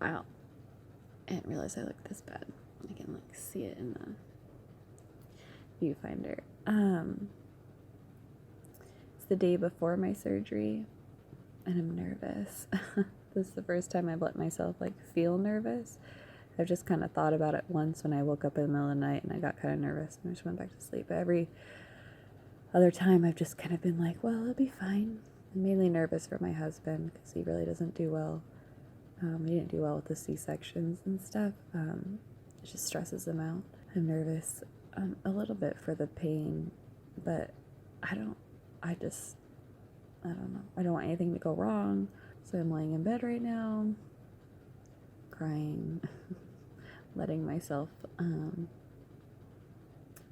Wow. I didn't realize I looked this bad. I can like see it in the viewfinder. It's the day before my surgery and I'm nervous. This is the first time I've let myself like feel nervous. I've just kind of thought about it once when I woke up in the middle of the night and I got kind of nervous and I just went back to sleep. But every other time I've just kind of been like, well, it'll be fine. I'm mainly nervous for my husband because he really doesn't do well. He didn't do well with the C-sections and stuff. It just stresses him out. I'm nervous a little bit for the pain, but I don't know. I don't want anything to go wrong. So I'm laying in bed right now, crying, letting myself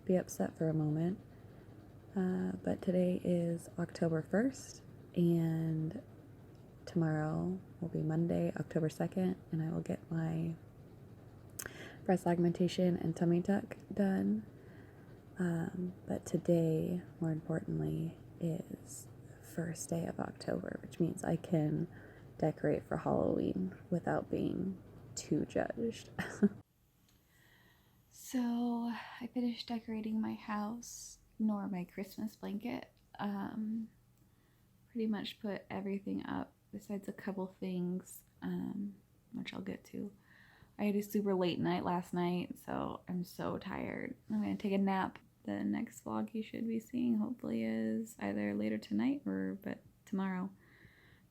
be upset for a moment. But today is October 1st, and tomorrow will be Monday, October 2nd, and I will get my breast augmentation and tummy tuck done. But today, more importantly, is the first day of October, which means I can decorate for Halloween without being too judged. So I finished decorating my house, nor my Christmas blanket. Pretty much put everything up besides a couple things, which I'll get to. I had a super late night last night, so I'm so tired. I'm gonna take a nap. The next vlog you should be seeing hopefully is either later tonight but tomorrow.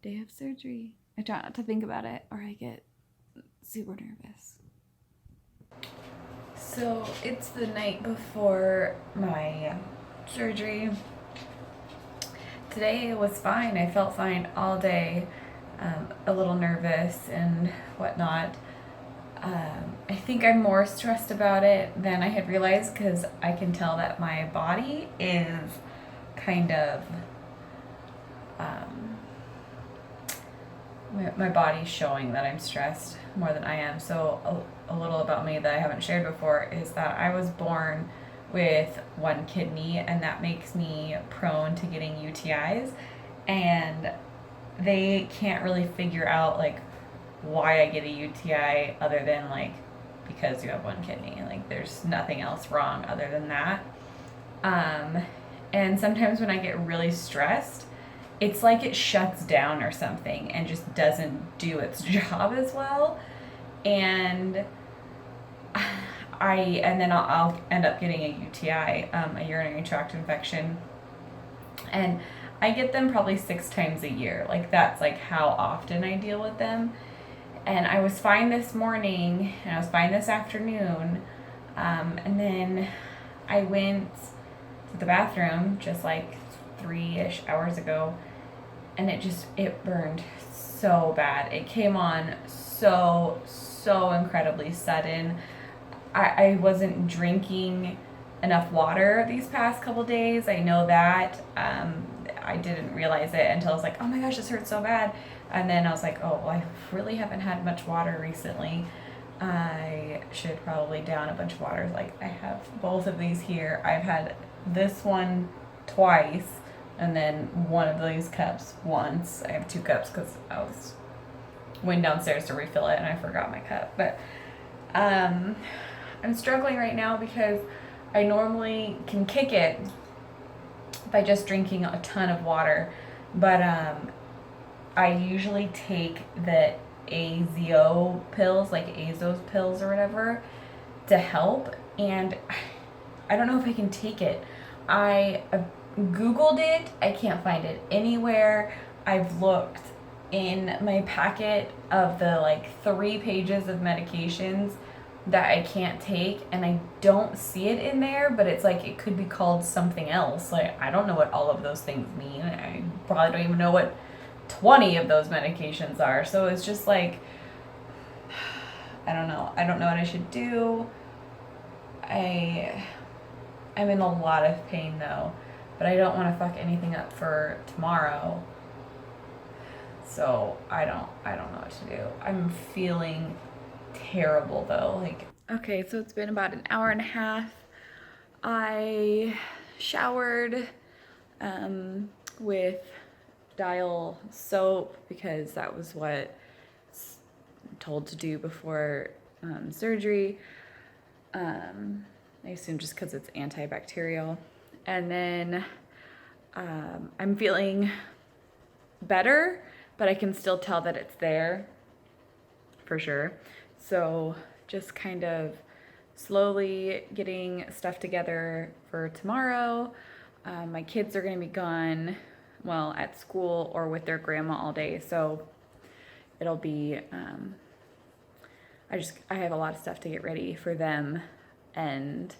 Day of surgery. I try not to think about it or I get super nervous. So it's the night before my surgery. Today was fine. I felt fine all day. A little nervous and whatnot. I think I'm more stressed about it than I had realized because I can tell that my body is kind of, my body's showing that I'm stressed more than I am. So a little about me that I haven't shared before is that I was born with one kidney, and that makes me prone to getting UTIs, and they can't really figure out like why I get a UTI other than like because you have one kidney. Like there's nothing else wrong other than that. And sometimes when I get really stressed, it's like it shuts down or something and just doesn't do its job as well. And then I'll end up getting a UTI, a urinary tract infection. And I get them probably 6 times a year. Like that's like how often I deal with them. And I was fine this morning, and I was fine this afternoon, and then I went to the bathroom just like 3-ish hours ago, and it burned so bad. It came on so incredibly sudden. I wasn't drinking enough water these past couple days. I know that. I didn't realize it until I was like, oh my gosh, this hurts so bad. And then I was like, oh, well, I really haven't had much water recently. I should probably down a bunch of water. Like I have both of these here. I've had this one twice, and then one of these cups once. I have 2 cups because went downstairs to refill it and I forgot my cup. But I'm struggling right now because I normally can kick it by just drinking a ton of water, but I usually take the AZO pills, like Azos pills or whatever, to help, and I don't know if I can take it. I Googled it, I can't find it anywhere. I've looked in my packet of the like 3 pages of medications that I can't take, and I don't see it in there, but it's like it could be called something else. Like I don't know what all of those things mean. I probably don't even know what 20 of those medications are. So it's just like, I don't know what I should do. I'm in a lot of pain though, but I don't want to fuck anything up for tomorrow. So I don't know what to do. I'm feeling terrible though. Like, okay, so it's been about an hour and a half. I showered with Dial soap because that was what told to do before surgery. I assume just because it's antibacterial. And then I'm feeling better, but I can still tell that it's there for sure. So just kind of slowly getting stuff together for tomorrow. My kids are going to be gone, well, at school or with their grandma all day. So it'll be, I have a lot of stuff to get ready for them. And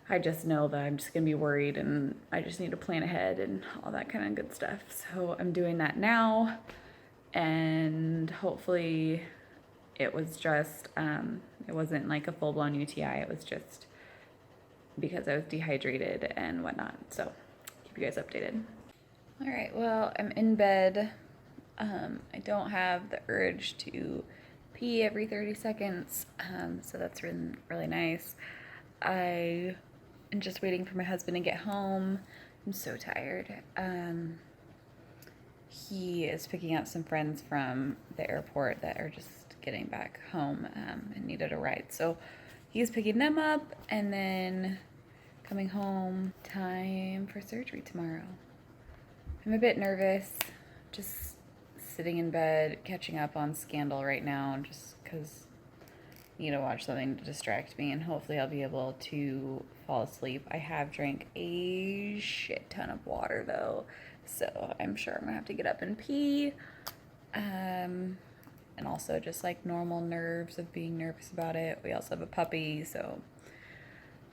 I just know that I'm just going to be worried and I just need to plan ahead and all that kind of good stuff. So I'm doing that now. And hopefully it was just, it wasn't like a full-blown UTI. It was just because I was dehydrated and whatnot. So keep you guys updated. All right, well, I'm in bed. I don't have the urge to pee every 30 seconds, so that's been really nice. I am just waiting for my husband to get home. I'm so tired. He is picking up some friends from the airport that are just getting back home and needed a ride. So he's picking them up and then coming home. Time for surgery tomorrow. I'm a bit nervous, just sitting in bed, catching up on Scandal right now, just because I need to watch something to distract me, and hopefully I'll be able to fall asleep. I have drank a shit ton of water, though, so I'm sure I'm going to have to get up and pee. And also just, like, normal nerves of being nervous about it. We also have a puppy, so,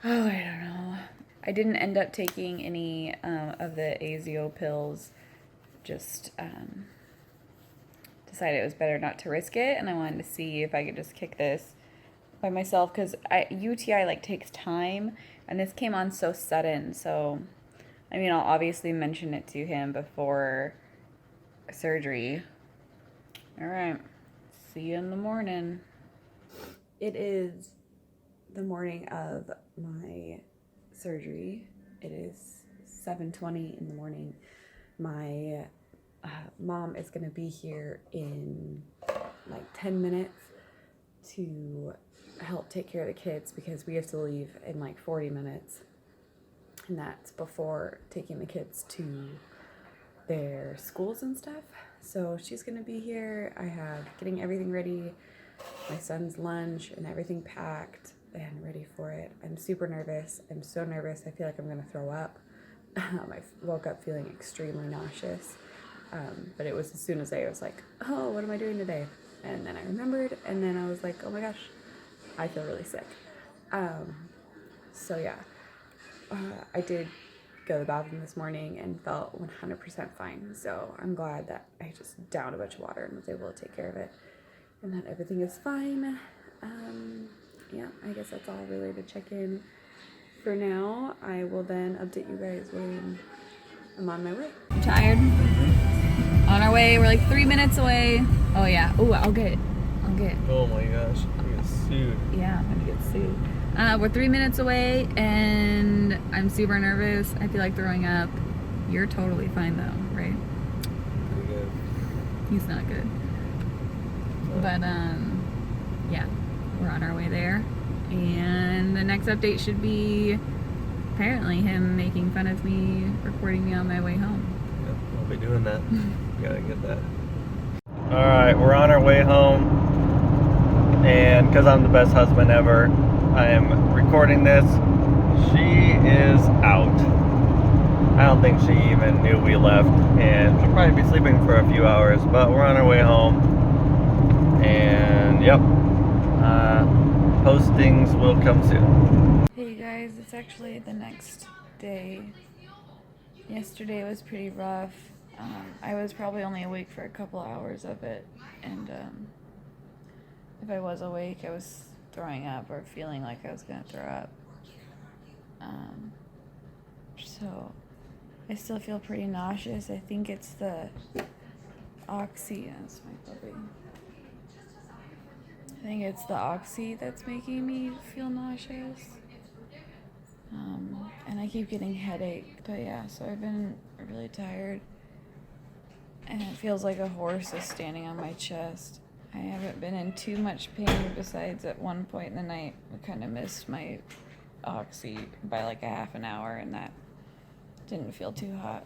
oh, I don't know. I didn't end up taking any of the AZO pills, just decided it was better not to risk it, and I wanted to see if I could just kick this by myself, because UTI like takes time, and this came on so sudden. So I mean, I'll obviously mention it to him before surgery. All right, see you in the morning. It is the morning of my surgery. It is 7:20 in the morning. My mom is going to be here in like 10 minutes to help take care of the kids, because we have to leave in like 40 minutes. And that's before taking the kids to their schools and stuff. So she's going to be here. I have getting everything ready, my son's lunch and everything packed and ready for it. I'm super nervous. I'm so nervous. I feel like I'm going to throw up. I woke up feeling extremely nauseous. But it was as soon as I was like, oh, what am I doing today? And then I remembered, and then I was like, oh my gosh, I feel really sick. So yeah, I did go to the bathroom this morning and felt 100% fine. So I'm glad that I just downed a bunch of water and was able to take care of it, and that everything is fine. Yeah, I guess that's all really to check in for now. I will then update you guys when I'm on my way. I'm tired. On our way, we're like 3 minutes away. Oh yeah. Oh, I'll get. Oh my gosh, you get sued. Yeah, I'm gonna get sued. We're 3 minutes away, and I'm super nervous. I feel like throwing up. You're totally fine though, right? Pretty good. He's not good. But yeah, we're on our way there, and the next update should be apparently him making fun of me, recording me on my way home. Yeah, I'll be doing that. Gotta get that. Alright, we're on our way home, and because I'm the best husband ever, I am recording this. She is out. I don't think she even knew we left, and she'll probably be sleeping for a few hours, but we're on our way home, and yep, postings will come soon. Hey guys, it's actually the next day. Yesterday was pretty rough. I was probably only awake for a couple hours of it, and if I was awake, I was throwing up or feeling like I was going to throw up. So I still feel pretty nauseous. I think it's the oxy. That's my puppy. I think it's the oxy that's making me feel nauseous. And I keep getting headache. But yeah, so I've been really tired. And it feels like a horse is standing on my chest. I haven't been in too much pain besides at one point in the night. I kind of missed my oxy by like a half an hour, and that didn't feel too hot.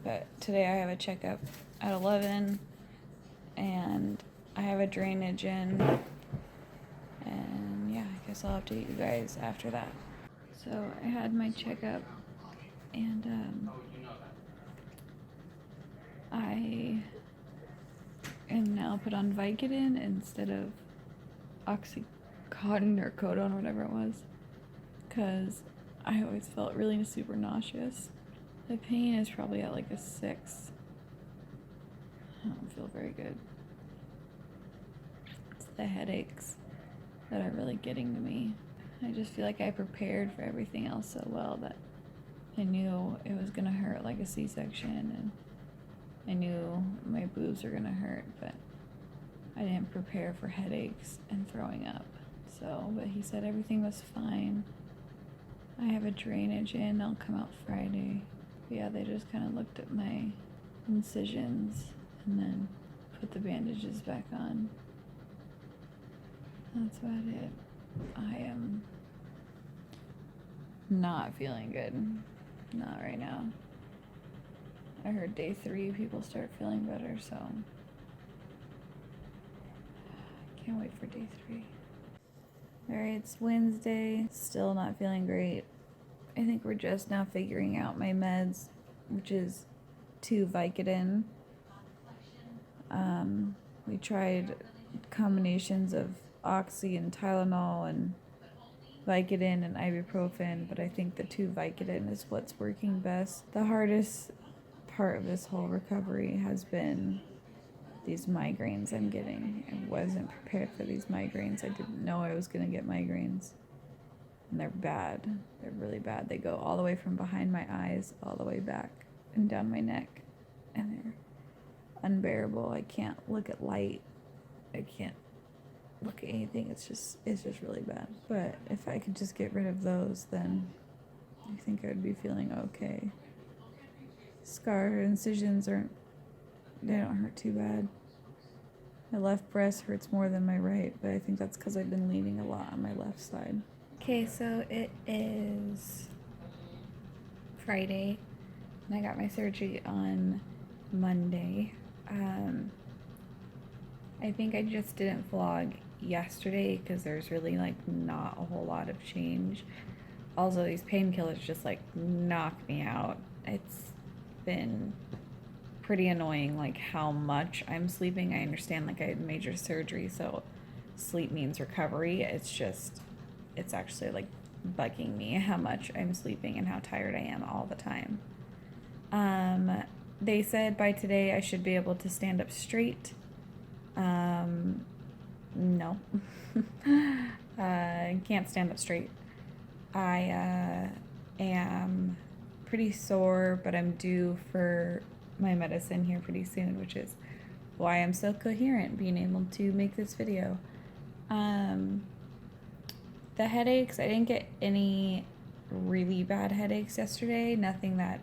But today I have a checkup at 11, and I have a drainage in, and yeah, I guess I'll update you guys after that. So I had my checkup, and I am now put on Vicodin instead of Oxycontin or Codone or whatever it was, because I always felt really super nauseous. The pain is probably at like a 6. I don't feel very good. It's the headaches that are really getting to me. I just feel like I prepared for everything else so well that I knew it was gonna hurt like a C-section, and I knew my boobs were gonna hurt, but I didn't prepare for headaches and throwing up. So, but he said everything was fine. I have a drainage in, I'll come out Friday. But yeah, they just kind of looked at my incisions and then put the bandages back on. That's about it. I am not feeling good. Not right now. I heard day 3 people start feeling better, so can't wait for day 3. Alright, it's Wednesday. Still not feeling great. I think we're just now figuring out my meds, which is 2 Vicodin. We tried combinations of Oxy and Tylenol and Vicodin and ibuprofen, but I think the 2 Vicodin is what's working best. The hardest part of this whole recovery has been these migraines I'm getting. I wasn't prepared for these migraines. I didn't know I was going to get migraines. And they're bad. They're really bad. They go all the way from behind my eyes all the way back and down my neck. And they're unbearable. I can't look at light. I can't look at anything. It's just really bad. But if I could just get rid of those, then I think I would be feeling okay. Scar incisions they don't hurt too bad. My left breast hurts more than my right, but I think that's because I've been leaning a lot on my left side. Okay, so it is Friday, and I got my surgery on Monday. I think I just didn't vlog yesterday because there's really like not a whole lot of change. Also, these painkillers just like knock me out. It's been pretty annoying like how much I'm sleeping. I understand like I had major surgery, so sleep means recovery. It's actually like bugging me how much I'm sleeping and how tired I am all the time. They said by today I should be able to stand up straight. No. I can't stand up straight. I am pretty sore, but I'm due for my medicine here pretty soon, which is why I'm so coherent being able to make this video. The headaches, I didn't get any really bad headaches yesterday, nothing that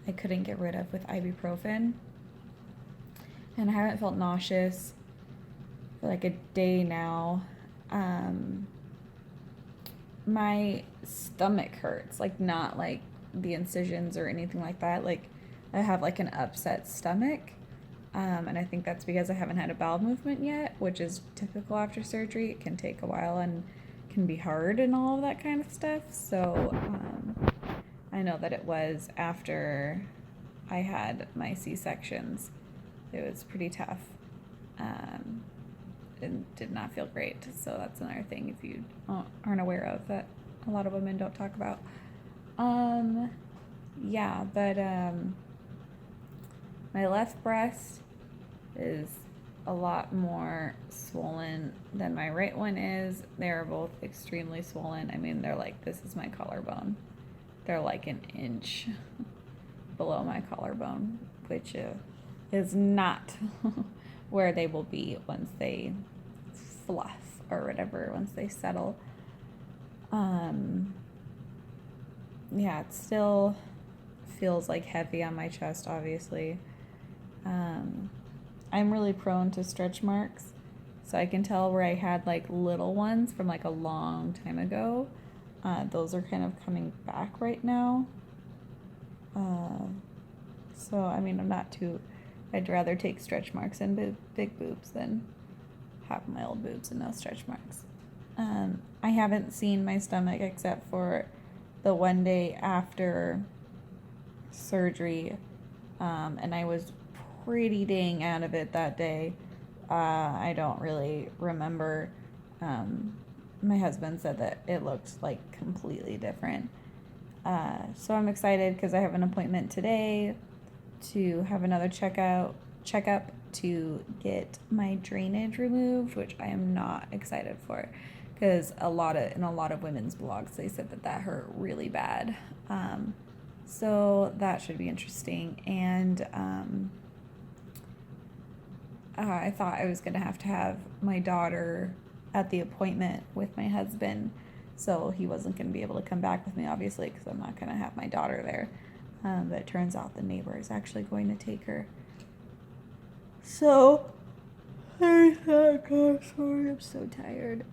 I couldn't get rid of with ibuprofen. And I haven't felt nauseous for like a day now. My stomach hurts, like not like the incisions or anything like that. Like I have like an upset stomach. And I think that's because I haven't had a bowel movement yet, which is typical after surgery. It can take a while and can be hard and all of that kind of stuff. So I know that it was after I had my C-sections. It was pretty tough. It did not feel great. So that's another thing if you aren't aware of that a lot of women don't talk about. Yeah, but my left breast is a lot more swollen than my right one is. They're both extremely swollen. I mean, they're like, this is my collarbone. They're like an inch below my collarbone, which is not where they will be once they fluff or whatever, once they settle. Yeah, it still feels like heavy on my chest, obviously. I'm really prone to stretch marks. So I can tell where I had like little ones from like a long time ago. Those are kind of coming back right now. So, I mean, I'd rather take stretch marks and big boobs than have my old boobs and no stretch marks. I haven't seen my stomach except for the one day after surgery, and I was pretty dang out of it that day. I don't really remember. My husband said that it looked like completely different. So I'm excited because I have an appointment today to have another checkup to get my drainage removed, which I am not excited for because in a lot of women's blogs they said that hurt really bad. So that should be interesting. And I thought I was gonna have to have my daughter at the appointment with my husband, so he wasn't gonna be able to come back with me, obviously, because I'm not gonna have my daughter there. But it turns out the neighbor is actually going to take her. So there's that. God, sorry, I'm so tired.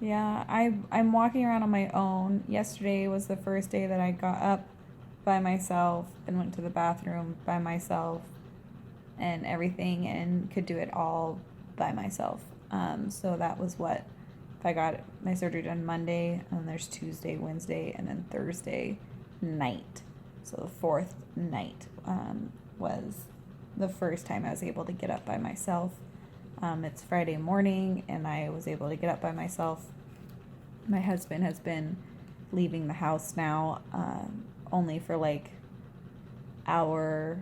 Yeah, I'm walking around on my own. Yesterday was the first day that I got up by myself and went to the bathroom by myself and everything and could do it all by myself. So that was what, if I got my surgery done Monday, and then there's Tuesday, Wednesday, and then Thursday night. So the fourth night was the first time I was able to get up by myself. It's Friday morning, and I was able to get up by myself. My husband has been leaving the house now, only for like hour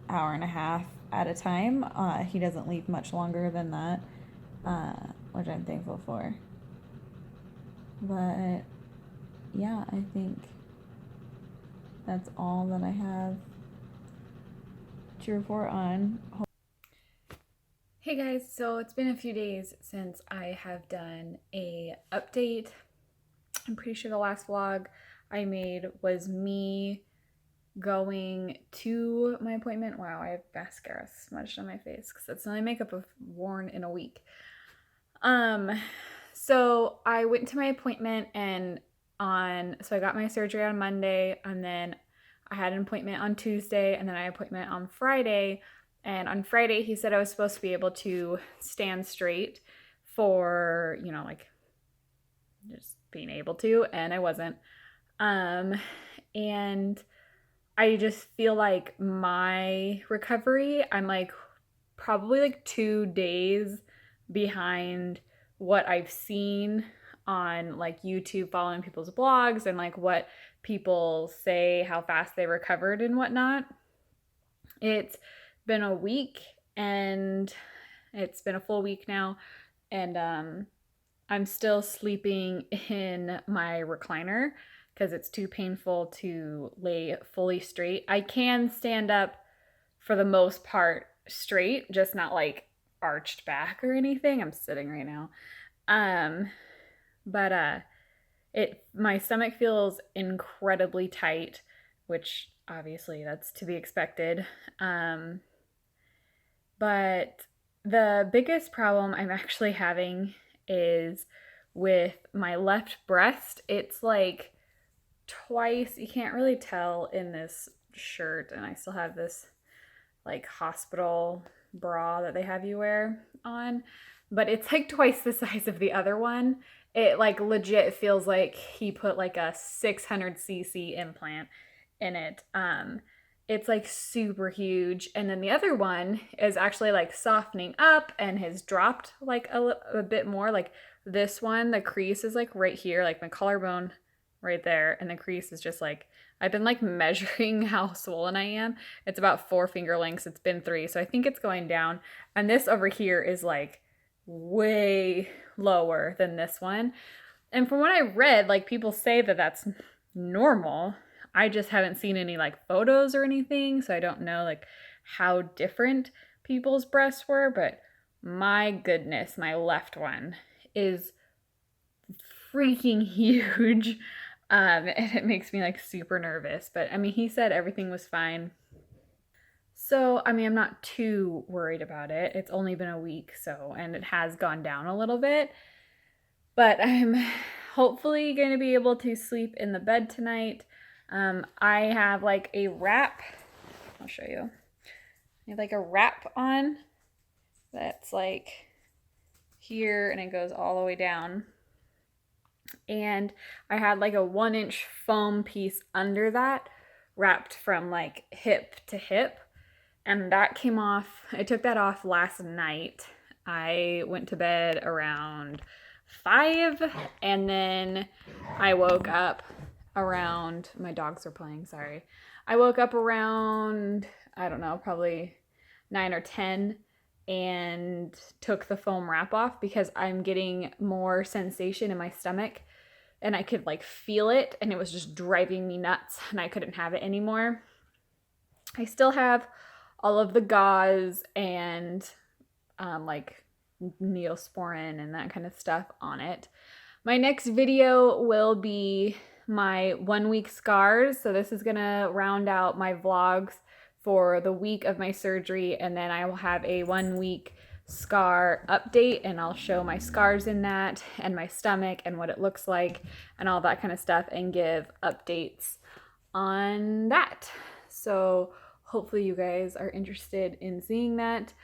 and a half at a time. He doesn't leave much longer than that, which I'm thankful for. But yeah, I think that's all that I have to report on. Hey guys, so it's been a few days since I have done a update. I'm pretty sure the last vlog I made was me going to my appointment. Wow, I have mascara smudged on my face because that's the only makeup I've worn in a week. So I went to my appointment so I got my surgery on Monday, and then I had an appointment on Tuesday, and then I had an appointment on Friday. And on Friday, he said I was supposed to be able to stand straight for, like just being able to, and I wasn't. And I just feel like my recovery, I'm like probably like 2 days behind what I've seen on like YouTube, following people's blogs and like what people say, how fast they recovered and whatnot. It's been a week, and it's been a full week now, and I'm still sleeping in my recliner because it's too painful to lay fully straight. I can stand up for the most part straight, just not like arched back or anything. I'm sitting right now. But my stomach feels incredibly tight, which obviously that's to be expected. But the biggest problem I'm actually having is with my left breast. It's like twice, you can't really tell in this shirt, and I still have this like hospital bra that they have you wear on, but it's like twice the size of the other one. It like legit feels like he put like a 600cc implant in it. It's like super huge, and then the other one is actually like softening up and has dropped like a bit more. Like this one, the crease is like right here, like my collarbone right there, and the crease is just like, I've been like measuring how swollen I am. It's about 4 finger lengths. It's been 3, so I think it's going down. And this over here is like way lower than this one. And from what I read, like people say that that's normal. I just haven't seen any like photos or anything, so I don't know like how different people's breasts were, but my goodness, my left one is freaking huge. And it makes me like super nervous. But I mean, he said everything was fine. So, I mean, I'm not too worried about it. It's only been a week, so, and it has gone down a little bit. But I'm hopefully going to be able to sleep in the bed tonight. I have like a wrap. I'll show you. I have like a wrap on that's like here and it goes all the way down. And I had like a 1-inch foam piece under that wrapped from like hip to hip. And that came off. I took that off last night. I went to bed around 5 and then I woke up around, my dogs are playing, sorry. I woke up around, I don't know, probably 9 or 10 and took the foam wrap off because I'm getting more sensation in my stomach and I could like feel it and it was just driving me nuts and I couldn't have it anymore. I still have all of the gauze and like Neosporin and that kind of stuff on it. My next video will be my 1-week scars. So this is gonna round out my vlogs for the week of my surgery, and then I will have a 1-week scar update and I'll show my scars in that and my stomach and what it looks like and all that kind of stuff and give updates on that. So hopefully you guys are interested in seeing that.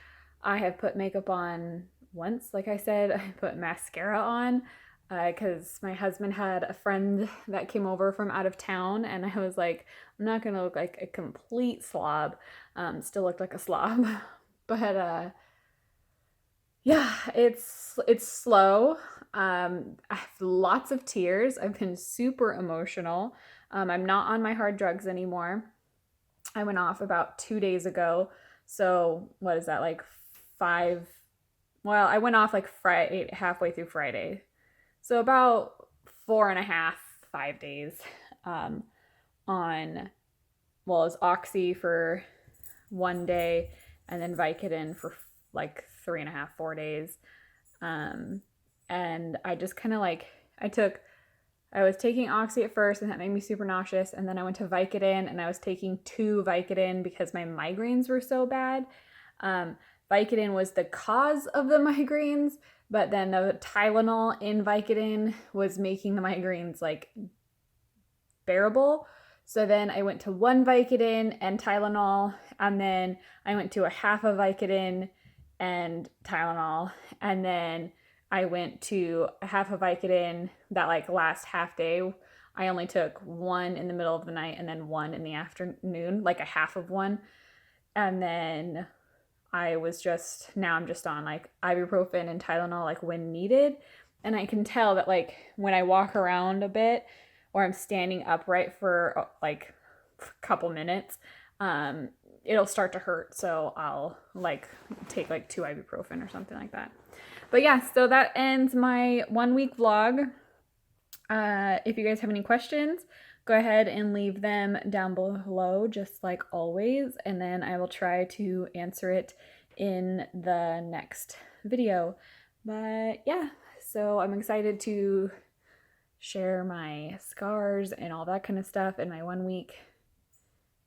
I have put makeup on once, like I said. I put mascara on because my husband had a friend that came over from out of town and I was like, I'm not gonna look like a complete slob. Still looked like a slob. But yeah, it's slow. I have lots of tears. I've been super emotional. I'm not on my hard drugs anymore. I went off about 2 days ago. So what is that, like 5? Well, I went off like Friday, halfway through Friday. So about 4.5, 5 days on, well, it was Oxy for 1 day and then Vicodin for like 3.5, 4 days. And I just kind of like, I was taking Oxy at first and that made me super nauseous. And then I went to Vicodin and I was taking 2 Vicodin because my migraines were so bad. Vicodin was the cause of the migraines, but then the Tylenol in Vicodin was making the migraines like bearable. So then I went to 1 Vicodin and Tylenol, and then I went to a half a Vicodin and Tylenol, and then I went to a half a Vicodin that like last half day. I only took 1 in the middle of the night and then 1 in the afternoon, like a half of 1. And then now I'm just on like ibuprofen and Tylenol like when needed. And I can tell that like when I walk around a bit or I'm standing upright for like a couple minutes, it'll start to hurt. So I'll like take like 2 ibuprofen or something like that. But yeah, so that ends my 1-week vlog. If you guys have any questions, go ahead and leave them down below, just like always, and then I will try to answer it in the next video. But yeah, so I'm excited to share my scars and all that kind of stuff in my 1 week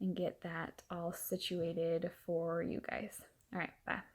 and get that all situated for you guys. All right, bye.